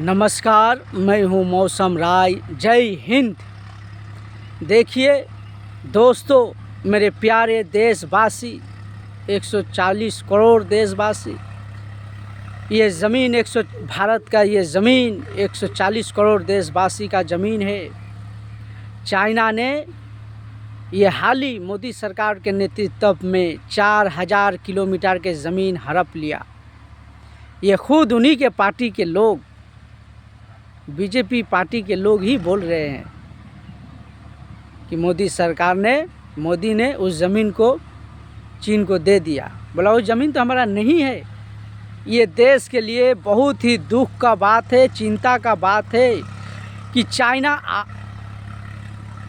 नमस्कार, मैं हूं मौसम राय। जय हिंद। देखिए दोस्तों, मेरे प्यारे देशवासी, 140 करोड़ देशवासी, ये ज़मीन भारत का ये ज़मीन 140 करोड़ देशवासी का ज़मीन है। चाइना ने ये हाल ही मोदी सरकार के नेतृत्व में 4000 किलोमीटर के ज़मीन हड़प लिया। ये खुद उन्हीं के पार्टी के लोग, बीजेपी पार्टी के लोग ही बोल रहे हैं कि मोदी ने उस ज़मीन को चीन को दे दिया। बोला वो ज़मीन तो हमारा नहीं है। ये देश के लिए बहुत ही दुख का बात है, चिंता का बात है कि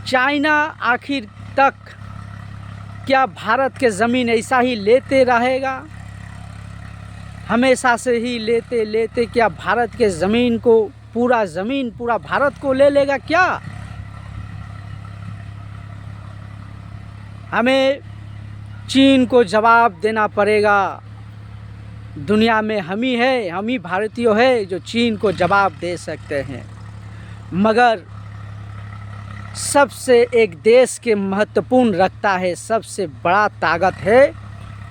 चाइना आखिर तक क्या भारत के ज़मीन ऐसा ही लेते रहेगा? हमेशा से ही लेते क्या भारत के ज़मीन को पूरा भारत को ले लेगा क्या? हमें चीन को जवाब देना पड़ेगा। दुनिया में हम ही भारतीय है जो चीन को जवाब दे सकते हैं। मगर सबसे एक देश के महत्वपूर्ण रखता है, सबसे बड़ा ताकत है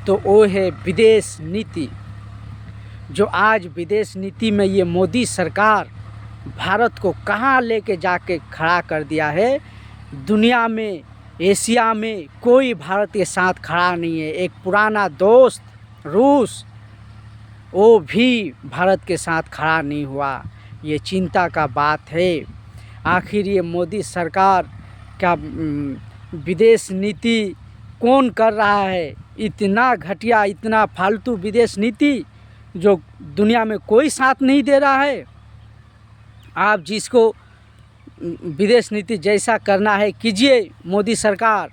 तो वो है विदेश नीति। जो आज विदेश नीति में ये मोदी सरकार भारत को कहाँ लेके जाके खड़ा कर दिया है। दुनिया में, एशिया में कोई भारत के साथ खड़ा नहीं है। एक पुराना दोस्त रूस, वो भी भारत के साथ खड़ा नहीं हुआ। ये चिंता का बात है। आखिर ये मोदी सरकार का विदेश नीति कौन कर रहा है? इतना घटिया, इतना फालतू विदेश नीति जो दुनिया में कोई साथ नहीं दे रहा है। आप जिसको विदेश नीति जैसा करना है कीजिए मोदी सरकार,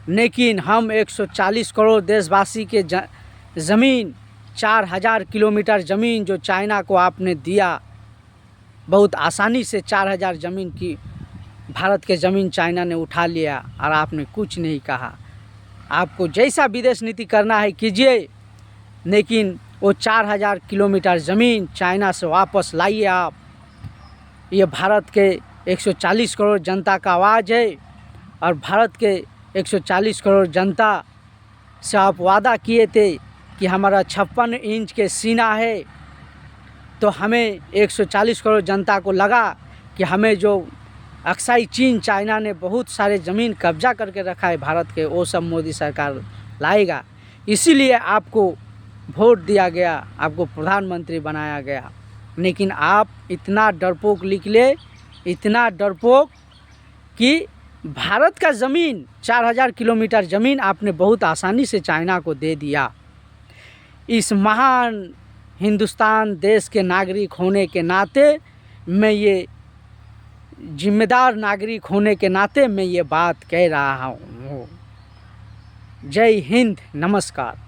लेकिन हम 140 करोड़ देशवासी के ज़मीन, 4000 किलोमीटर ज़मीन जो चाइना को आपने दिया, बहुत आसानी से 4000 ज़मीन की भारत के ज़मीन चाइना ने उठा लिया और आपने कुछ नहीं कहा। आपको जैसा विदेश नीति करना है कीजिए, लेकिन वो 4000 किलोमीटर ज़मीन चाइना से वापस लाइए आप। ये भारत के 140 करोड़ जनता का आवाज़ है और भारत के 140 करोड़ जनता से आप वादा किए थे कि हमारा 56 इंच के सीना है। तो हमें 140 करोड़ जनता को लगा कि हमें जो अक्साई चीन, चाइना ने बहुत सारे ज़मीन कब्जा करके रखा है भारत के, वो सब मोदी सरकार लाएगा। इसीलिए आपको वोट दिया गया, आपको प्रधानमंत्री बनाया गया। लेकिन आप इतना डरपोक निकले, इतना डरपोक कि भारत का ज़मीन, 4000 किलोमीटर ज़मीन आपने बहुत आसानी से चाइना को दे दिया। इस महान हिंदुस्तान देश के नागरिक होने के नाते, मैं ये जिम्मेदार नागरिक होने के नाते मैं ये बात कह रहा हूँ। जय हिंद, नमस्कार।